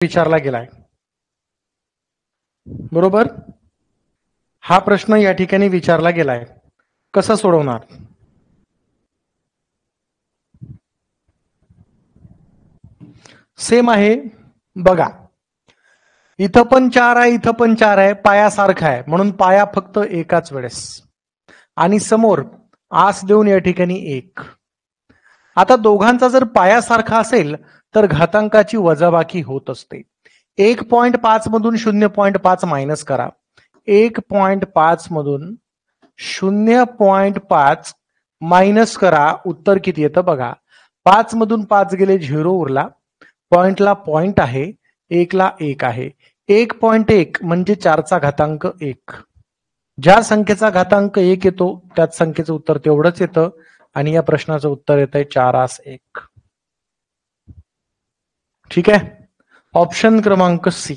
विचारला गेलाय. बरोबर, हा प्रश्न या ठिकाणी विचारला गेलाय. कसं सोडवणार? सेम आहे बघा, इथं पण 4 आहे, इथं पण 4 आहे, पाया सारखा आहे म्हणून पाया फक्त एकाच वेळेस, आणि समोर आस देऊन या ठिकाणी 1. आता दोघांचा जर पाया सारखा असेल तर घातांकाची वजाबाकी होत असते. 1.5 मधून 0.5 मायनस करा. 1.5 मधून 0.5 मायनस करा, उत्तर किती येतं बघा. 5 मधून 5 गेले 0 उरला, पॉइंटला पॉइंट आहे, 1 ला 1 आहे. 1.1 म्हणजे 4चा घातांक 1. ज्या संख्येचा घातांक 1 येतो त्याच संख्येचं उत्तर तेवढंच येतं, आणि या प्रश्नाचं उत्तर येत आहे 4/1. ठीक आहे, ऑप्शन क्रमांक सी.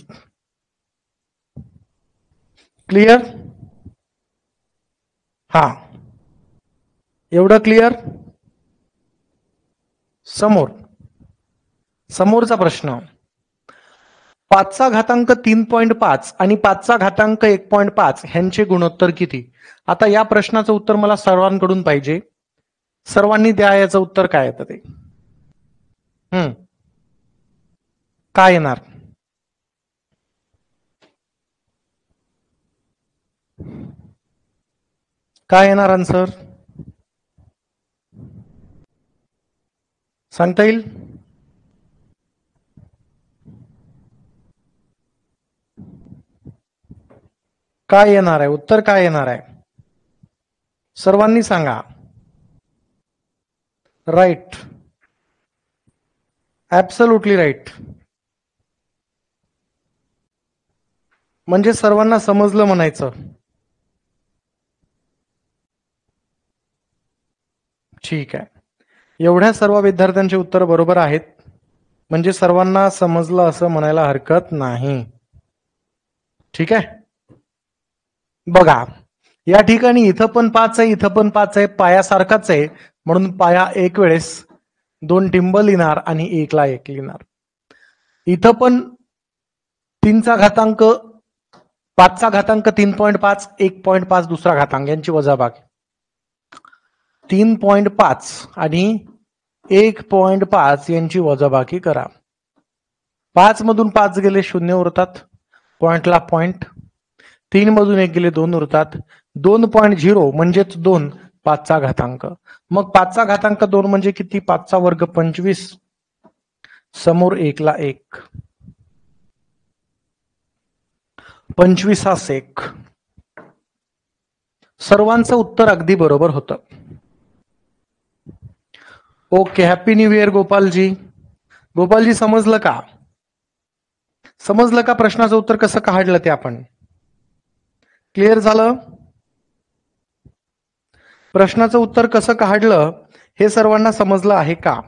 क्लिअर? हा, एवढं क्लिअर? समोरचा प्रश्न, 5चा घातांक 3.5 आणि 5चा घातांक 1.5 ह्यांचे गुणोत्तर किती? आता या प्रश्नाचं उत्तर मला सर्वांकडून पाहिजे. सर्वांनी द्या, याचं उत्तर काय येतं ते. काय येणार? काय येणार आन्सर? सांगता येईल? काय येणार आहे उत्तर? काय येणार आहे? सर्वांनी सांगा. Right, absolutely right. म्हणजे सर्वांना समजलं म्हणायचं. ठीक आहे, एवढ्या सर्व विद्यार्थ्यांचे उत्तर बरोबर आहेत, म्हणजे सर्वांना समजलं असं म्हणायला हरकत नाही. ठीक आहे, बघा या ठिकाणी इथं पण 5 आहे, इथं पण 5 आहे, पाया सारखाच आहे म्हणून पाया एक वेळेस 2 टिंब लिहिणार आणि 1 ला 1 लिहिणार. इथं पण 3चा घातांक 5चा घातांक 3.5, 1.5 दुसरा घातांक यांची वजाबाकी. 3.5 आणि 1.5 यांची वजाबाकी करा. 5 मधून 5 गेले 0 उरतात, पॉइंटला पॉइंट. 3 मधून 1 गेले 2 उरतात. 2.0 म्हणजेच 2, 5चा घातांक. मग 5चा घातांक 2 म्हणजे किती? 5चा वर्ग 25, समोर 1 ला 1, 25 सेक. सर्वांचं उत्तर अगदी बरोबर होतं. Okay, happy new year Gopalji. Gopalji समजलं का? समजलं का प्रश्नाचं उत्तर कसं काढलं ते आपण? क्लिअर झालं? प्रश्नाचं उत्तर कसं काढलं हे सर्वांना समजलं आहे का?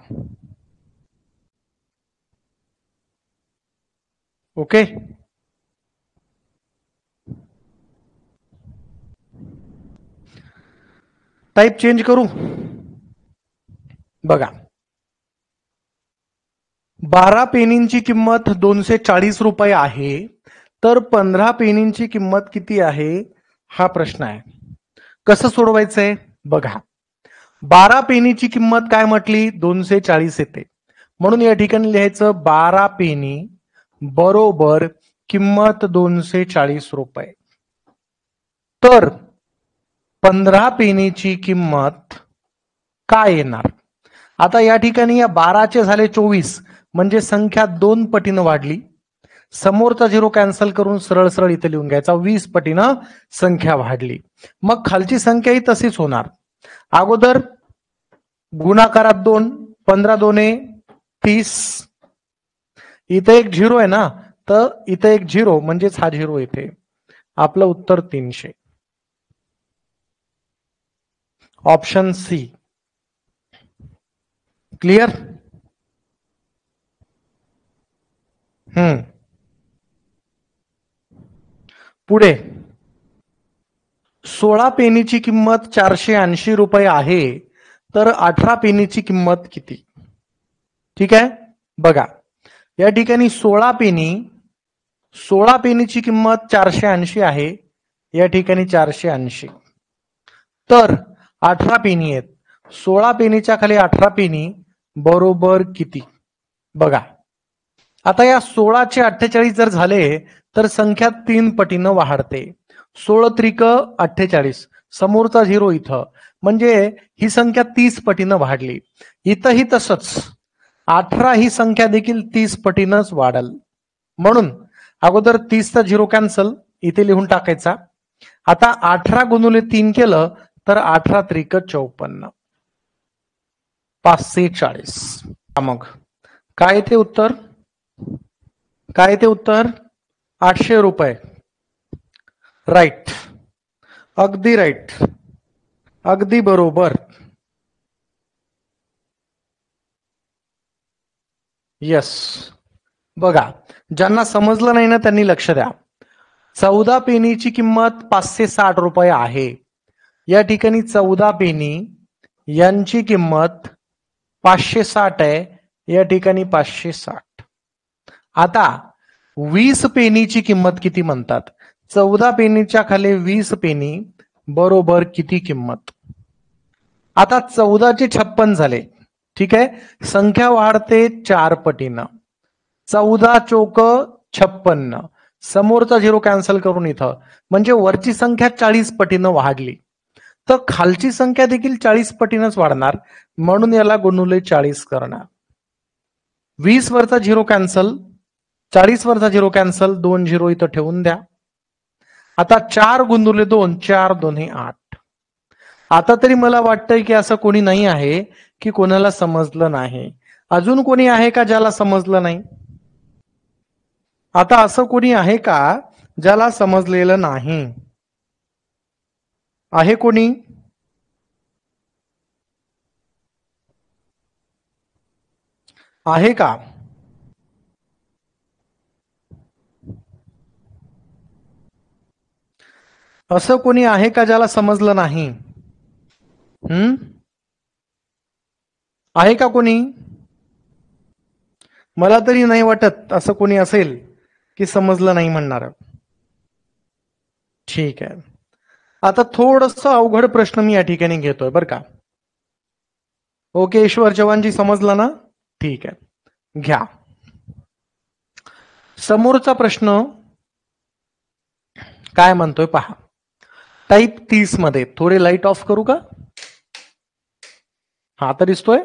ओके, टाईप चेंज करू. बघा, 12 पेनींची किंमत 240 रुपये आहे, तर 15 पेनींची किंमत किती आहे हा प्रश्न आहे. कसं सोडवायचंय बघा, 12 पेनीची किंमत काय म्हटली? 240 येते, म्हणून या ठिकाणी लिहायचं 12 पेनी बरोबर किंमत 240 रुपये. तर 15 पेनीची किंमत काय येणार? आता या ठिकाणी या 12चे झाले 24, म्हणजे संख्या 2 पटीनं वाढली. समोरचा 0 कॅन्सल करून सरळ सरळ इथे लिहून घ्यायचा, 20 पटीनं संख्या वाढली. मग खालची संख्या ही तशीच होणार. अगोदर गुणाकारात 2, 15 दोने 30, इथे एक 0 आहे ना, तर इथे एक 0 म्हणजेच हा 0 इथे. आपलं उत्तर 300, ऑप्शन सी. क्लिअर? पुढे 16 पेनीची किंमत 480 रुपये आहे, तर 18 पेनीची किंमत किती? ठीक आहे, बघा या ठिकाणी 16 पेनीची किंमत 480 आहे, या ठिकाणी 480. तर 18 पेनी आहेत, 16 पेनीच्या खाली 18 पेनी बरोबर किती? बघा आता या 16चे 48 जर झाले तर संख्या 3 पटीनं वाढते. 16 त्रिक 48, समोरचा 0 इथं, म्हणजे ही संख्या 30 पटीनं वाढली. इथंही तसंच 18 ही संख्या देखील 30 पटीनंच वाढल. म्हणून अगोदर 30चा 0 कॅन्सल इथे लिहून टाकायचा. आता 18 गुणुले 3 केलं तर 18 त्रिक 54, 540. मग काय ते उत्तर? काय ते उत्तर? 800 रुपये. राईट, अगदी राईट, अगदी बरोबर. यस. बघा ज्यांना समजलं नाही ना त्यांनी लक्ष द्या. 14 पेनीची किंमत 560 रुपये आहे. या ठिकाणी 14 पेनी यांची किंमत 560 आहे, या ठिकाणी 560. आता 20 पेनीची किंमत किती म्हणतात? 14 पेनीच्या खाली 20 पेनी बरोबर किती किंमत? आता 14चे 56 झाले, ठीक आहे, संख्या वाढते 4 पटीनं. 14 चोक 56, समोरचा 0 कॅन्सल करून इथं, म्हणजे वरची संख्या 40 पटीनं वाढली, तर खालची संख्या देखील 40 पटीनंच वाढणार, म्हणून याला गुणुले 40 करणार. 20 वरचा 0 कॅन्सल, 40 वरचा 0 कॅन्सल, 2 0 इथं ठेवून द्या. आता 4 गुणुले 2, 4 दोन्ही 8. आता तरी मला वाटतंय की असं कोणी नाही आहे की कोणाला समजलं नाही. अजून कोणी आहे का ज्याला समजलं नाही? आता असं कोणी आहे का ज्याला समजलेलं नाही? आहे कोणी? आहे का? असं कोणी आहे का ज्याला समजलं नाही? आहे का कोणी? मला तरी नाही वाटत असं कोणी असेल की समजलं नाही म्हणणार. ठीक आहे, आता थोडस अवघड प्रश्न मी या ठिकाणी घेतोय बरं का. ओके ईश्वर चव्हाणजी, समजलं ना? ठीक आहे, घ्या समोरचा प्रश्न. काय म्हणतोय पहा. टाईप 30 मध्ये थोडे लाईट ऑफ करू का? हा आता दिसतोय?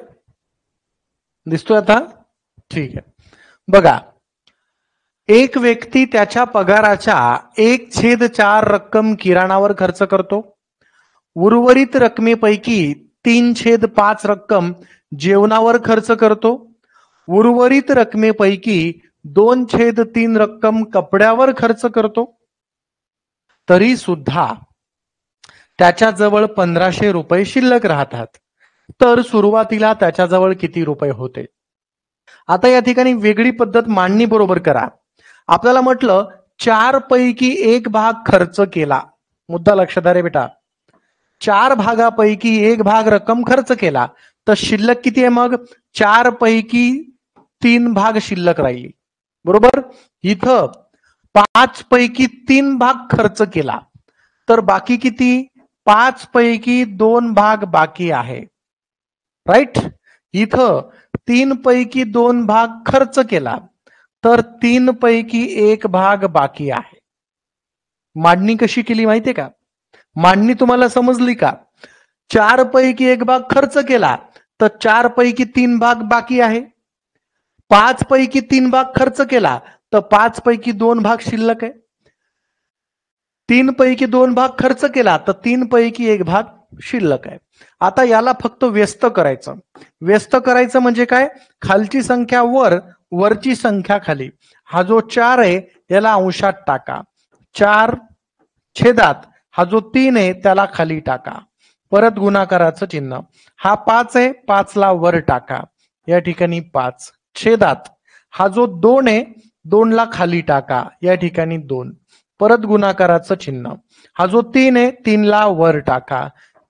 दिसतोय आता? ठीक आहे. बघा, एक व्यक्ती त्याच्या पगाराच्या 1/4 रक्कम किराणावर खर्च करतो. उर्वरित रकमेपैकी 3/5 रक्कम जेवणावर खर्च करतो. उर्वरित रकमेपैकी 2/3 रक्कम कपड्यावर खर्च करतो. तरी सुद्धा त्याच्याजवळ 1500 रुपये शिल्लक राहतात. तर सुरुवातीला त्याच्याजवळ किती रुपये होते? आता या ठिकाणी वेगळी पद्धत मांडणी बरोबर करा. आपल्याला म्हटलं 4 पैकी 1 भाग खर्च केला. मुद्दा लक्षात आहे रे बेटा. 4 भागापैकी 1 भाग रक्कम खर्च केला, तर शिल्लक किती आहे? मग 4 पैकी 3 भाग शिल्लक राहिली, बरोबर. इथं 5 पैकी 3 भाग खर्च केला, तर बाकी किती? 5 पैकी 2 भाग बाकी आहे, राईट. इथं 3 पैकी 2 भाग खर्च केला, तर 3 पैकी 1 भाग बाकी आहे. मांडणी कशी केली माहितीये का? मांडणी तुम्हाला समजली का? 4 पैकी 1 भाग खर्च केला, तर 4 पैकी 3 भाग बाकी आहे. 5 पैकी 3 भाग खर्च केला, तर 5 पैकी 2 भाग शिल्लक आहे. 3 पैकी 2 भाग खर्च केला, तर 3 पैकी 1 भाग शिल्लक आहे. आता याला फक्त व्यस्त करायचं. व्यस्त करायचं म्हणजे काय? खालची संख्या वर, वरची संख्या खाली. हा जो 4 आहे याला अंशात टाका. 4 छेदात हा जो 3 आहे त्याला खाली टाका. परत गुणाकाराचं चिन्ह. हा 5 आहे, 5 ला वर टाका. या ठिकाणी 5 छेदात हा जो 2 आहे, 2 ला खाली टाका. या ठिकाणी 2. परत गुणाकाराचं चिन्ह. हा जो 3 आहे, 3 ला वर टाका.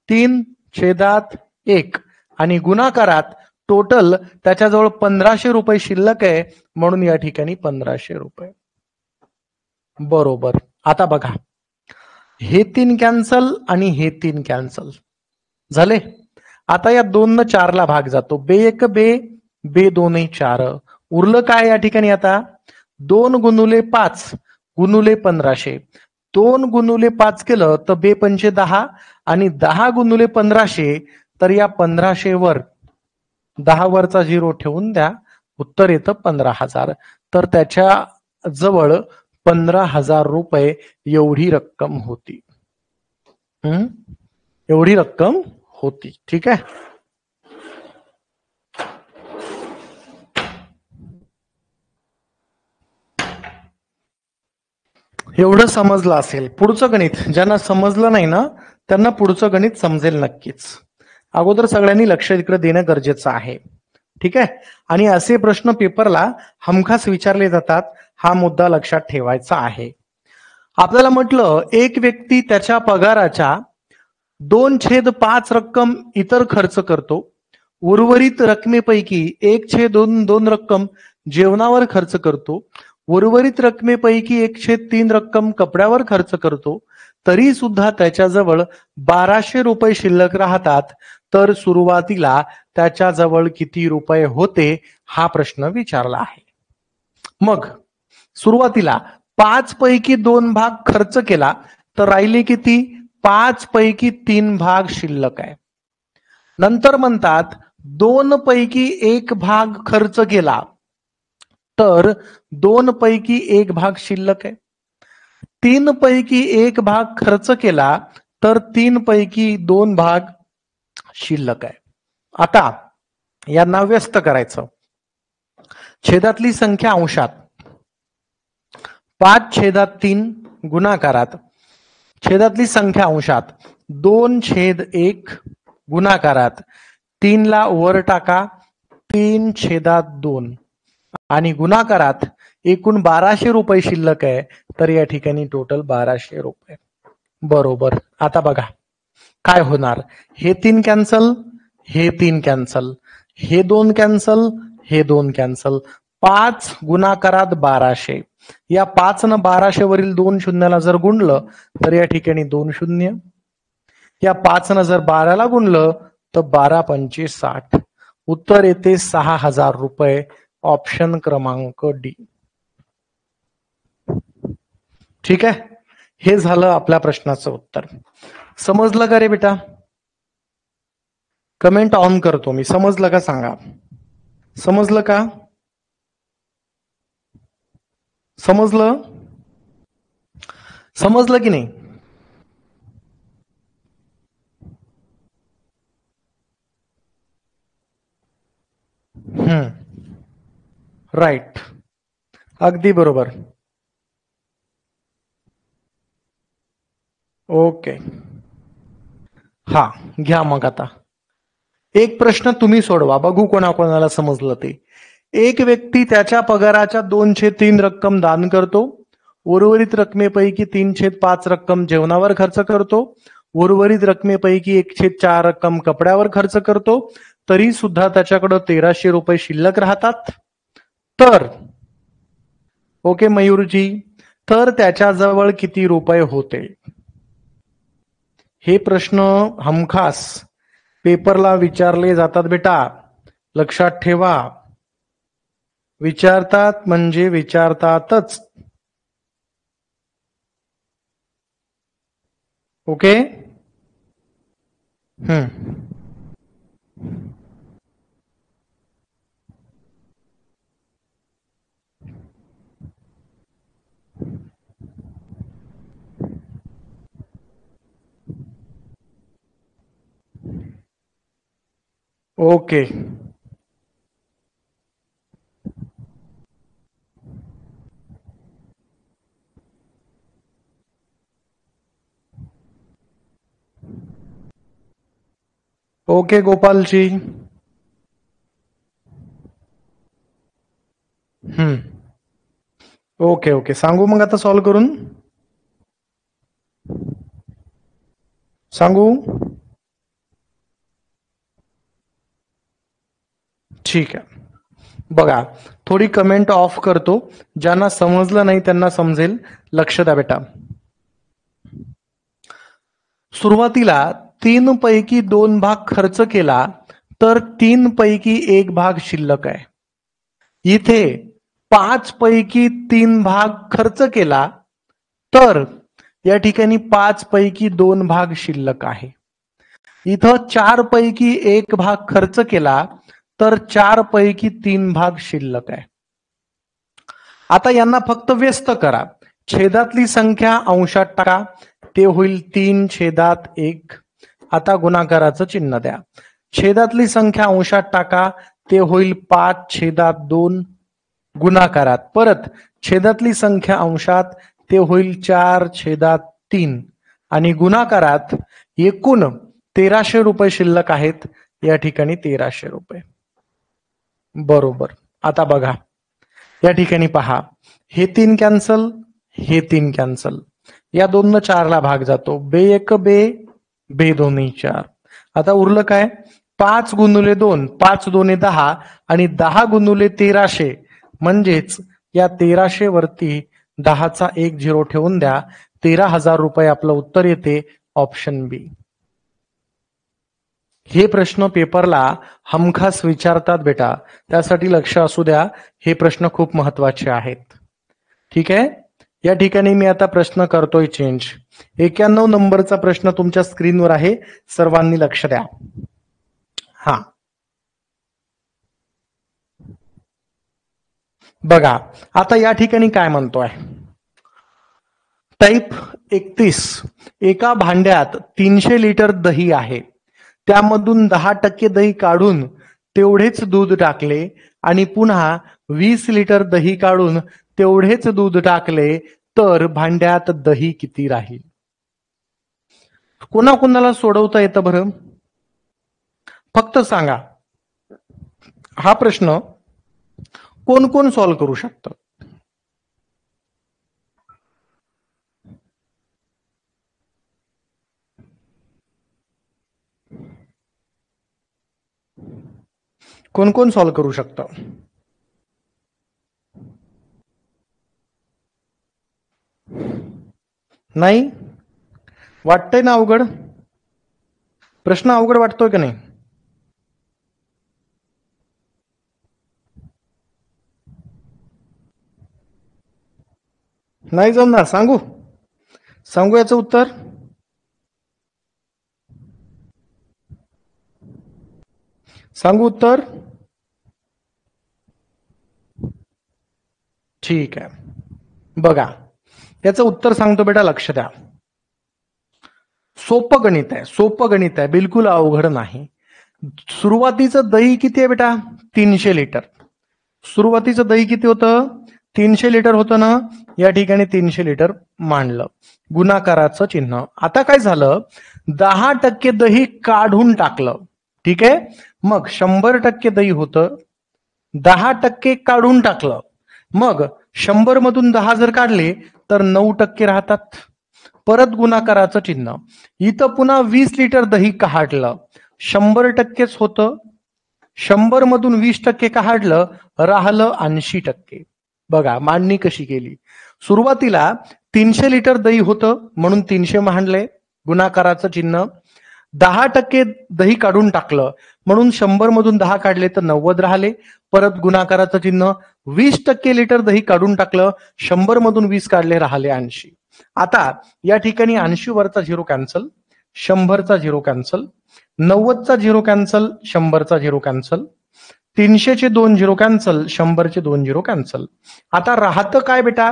3 छेदात 1 आणि गुणाकारात टोटल त्याच्याजवळ 1500 रुपये शिल्लक आहे, म्हणून या ठिकाणी 1500 रुपये. बरोबर. आता बघा, हे 3 कॅन्सल आणि हे 3 कॅन्सल झाले. आता या 2 न 4 ला भाग जातो. बे 1 बे, बे 2 4. उरलं काय या ठिकाणी आता? 2 गुणुले 5 गुणुले 1500. 2 गुणुले 5 केलं तर बे 5 10 आणि 10 गुणुले 1500, तर या 1500 वर 10 वरचा 0 ठेवून द्या, उत्तर येतं 15,000. तर त्याच्या जवळ 15,000 रुपये एवढी रक्कम होती. एवढी रक्कम होती. ठीक आहे. एवढं समजलं असेल. पुढचं गणित ज्यांना समजलं नाही ना, त्यांना पुढचं गणित समजेल नक्कीच. अगोदर सगळ्यांनी लक्ष इकडे देणं गरजेचं आहे. ठीक आहे. आणि असे प्रश्न पेपरला हमखास विचारले जातात, हा मुद्दा लक्षात ठेवायचा आहे. आपल्याला म्हटलं एक व्यक्ती त्याच्या पगाराच्या 2/5 रक्कम इतर खर्च करतो. उर्वरित रकमेपैकी 1/2 रक्कम जेवणावर खर्च करतो. उर्वरित रकमेपैकी 1/3 रक्कम कपड्यावर खर्च करतो. तरी सुद्धा त्याच्याजवळ 1200 रुपये शिल्लक राहतात. तर सुरुवातीला त्याच्याजवळ किती रुपये होते, हा प्रश्न विचारला आहे. मग सुरुवातीला 5 पैकी 2 भाग खर्च केला तर राहिले किती? 5 पैकी 3 भाग शिल्लक आहे. नंतर म्हणतात 2 पैकी 1 भाग खर्च केला तर 2 पैकी 1 भाग शिल्लक आहे. 3 पैकी 1 भाग खर्च केला तर 3 पैकी 2 भाग शिल्लक आहे. आता यांना व्यस्त करायचं. छेदातली संख्या अंशात, 5/3 गुणाकारात, छेदातली संख्या अंशात 2/1 गुणाकारात, 3 ला वर टाका, 3/2 आणि गुणाकारात एकूण 1200 रुपये शिल्लक आहे. तर या ठिकाणी टोटल 1200 रुपये. बरोबर. आता बघा काय होणार. हे 3 कॅन्सल, हे 3 कॅन्सल, हे 2 कॅन्सल, हे 2 कॅन्सल. 5 गुणाकारात 1200. या 5 न 1200 वरील 2 शून्याला जर गुणलं तर या ठिकाणी 2 शून्य. या 5 न जर 12 ला गुणलं तर 12×5 = 60. उत्तर येते 6000 रुपये. ऑप्शन क्रमांक डी. ठीक आहे. हे झालं आपल्या प्रश्नाचं उत्तर. समजलं का रे बेटा? कमेंट ऑन करतो मी. समजलं का सांगा. समजलं का? समजलं? समजलं की नाही? राईट. अगदी बरोबर. ओके. हा घ्या मग आता एक प्रश्न तुम्ही सोडवा, बघू कोणाकोणाला समजलं ते. एक व्यक्ती त्याच्या पगाराच्या 2/3 रक्कम दान करतो. उर्वरित रकमेपैकी 3/5 रक्कम जेवणावर खर्च करतो. उर्वरित रकमेपैकी 1/4 रक्कम कपड्यावर खर्च करतो. तरी सुद्धा त्याच्याकडे 1300 रुपये शिल्लक राहतात. तर ओके मयूरजी, तर त्याच्याजवळ किती रुपये होते? हे प्रश्न हमखास पेपरला विचारले जातात बेटा, लक्षात ठेवा. विचारतात म्हणजे विचारतातच. Okay. Okay. Okay Gopalji. Okay okay. सांगू मग आता सॉल्व करून? सांगू? ठीक आहे, बघा थोडी कमेंट ऑफ करतो, ज्यांना समजलं नाही त्यांना समजेल. लक्ष द्या बेटा. सुरुवातीला 3 पैकी 2 भाग खर्च केला तर 3 पैकी 1 भाग शिल्लक आहे. इथे 5 पैकी 3 भाग खर्च केला तर या ठिकाणी 5 पैकी 2 भाग शिल्लक आहे. इथं 4 पैकी 1 भाग खर्च केला तर 4 पैकी 3 भाग शिल्लक आहे. आता यांना फक्त व्यस्त करा. छेदातली संख्या अंशात टाका, ते होईल 3/1. आता गुणाकाराचं चिन्ह द्या. छेदातली संख्या अंशात टाका, ते होईल 5/2. गुणाकारात परत छेदातली संख्या अंशात, ते होईल 4/3. आणि गुणाकारात एकूण 1300 रुपये शिल्लक आहेत. या ठिकाणी 1300 रुपये बरोबर. आता बघा या ठिकाणी पहा, हे 3 कॅन्सल, हे 3 कॅन्सल, या 2 न 4 ला भाग जातो. बे 1 बे, बे 2 4. आता उरलं काय? 5 गुणुले 2, 5 2 10 आणि 10 गुणुले 1300, म्हणजेच या 1300 वरती 10चा 1 झिरो ठेवून द्या. 13,000 रुपये आपलं उत्तर येते, ऑप्शन बी. हे प्रश्न पेपरला हमखास विचारतात बेटा, त्यासाठी लक्ष असू द्या. हे प्रश्न खूप महत्वाचे आहेत. ठीक आहे, या ठिकाणी मी आता प्रश्न करतोय चेंज. 91 नंबरचा प्रश्न तुमच्या स्क्रीनवर आहे, सर्वांनी लक्ष द्या. हा बघा, आता या ठिकाणी काय म्हणतोय, टाईप 31. एका भांड्यात 300 लिटर दही आहे, त्यामधून 10% दही काढून तेवढेच दूध टाकले आणि पुन्हा 20 लिटर दही काढून तेवढेच दूध टाकले तर भांड्यात दही किती राहील? कोणाकोणाला सोडवता येतं बरं? फक्त सांगा. हा प्रश्न कोण कोण सॉल्व्ह करू शकतं? कोण कोण सॉल्व्ह करू शकतं? नाही वाटतंय ना अवघड? प्रश्न अवघड वाटतोय का नाही? नाही जमणार? सांगू सांगू याचं उत्तर? सांगू उत्तर? ठीक आहे, बघा याचं उत्तर सांगतो बेटा, लक्ष द्या. सोपं गणित आहे, सोपं गणित आहे, बिलकुल अवघड नाही. सुरुवातीचं दही किती आहे बेटा? 300 लिटर. सुरुवातीचं दही किती होतं? 300 लिटर होतं ना. या ठिकाणी 300 लिटर मांडलं, गुणाकाराचं चिन्ह. आता काय झालं, 10% दही काढून टाकलं. ठीक आहे, मग 100% दही होतं, 10% काढून टाकलं, मग 100 मधून 10 जर काढले तर 9% राहतात. परत गुणाकाराचं चिन्ह. इथं पुन्हा 20 लिटर दही काढलं, 100%च होतं, 100 मधून 20% काढलं, राहिलं 80%. बघा मांडणी कशी केली. सुरुवातीला 300 लिटर दही होतं म्हणून 300 मांडले, गुणाकाराचं चिन्ह. 10% दही काढून टाकलं म्हणून 100 मधून 10 काढले तर 90 राहिले, परत गुणाकाराचं चिन्ह. 20% लिटर दही काढून टाकलं, 100 मधून 20 काढले, राहिले 80. आता या ठिकाणी 80 वरचा झिरो कॅन्सल, 100चा झिरो कॅन्सल, 90चा झिरो कॅन्सल, 100चा झिरो कॅन्सल, 300चे 2 झिरो कॅन्सल, 100चे 2 झिरो कॅन्सल. आता राहतं काय बेटा?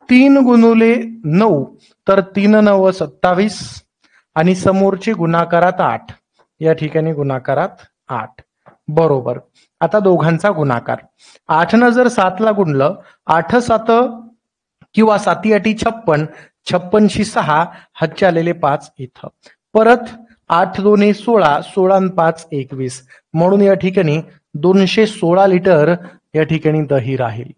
3 गुणुले 9, तर 3 9 27 आणि समोरचे गुणाकारात 8. या ठिकाणी गुणाकारात 8 बरोबर. आता दोघांचा गुणाकार 8 न जर 7 ला गुणलं, 8 7 किंवा 7 8 56, 56शी 6, हातचे आलेले 5 इथं. परत 8 2 16, 16 आणि 5 21, म्हणून या ठिकाणी 216 लिटर या ठिकाणी दही राहील.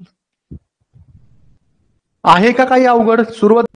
आहे का काही अवघड? सुरुवात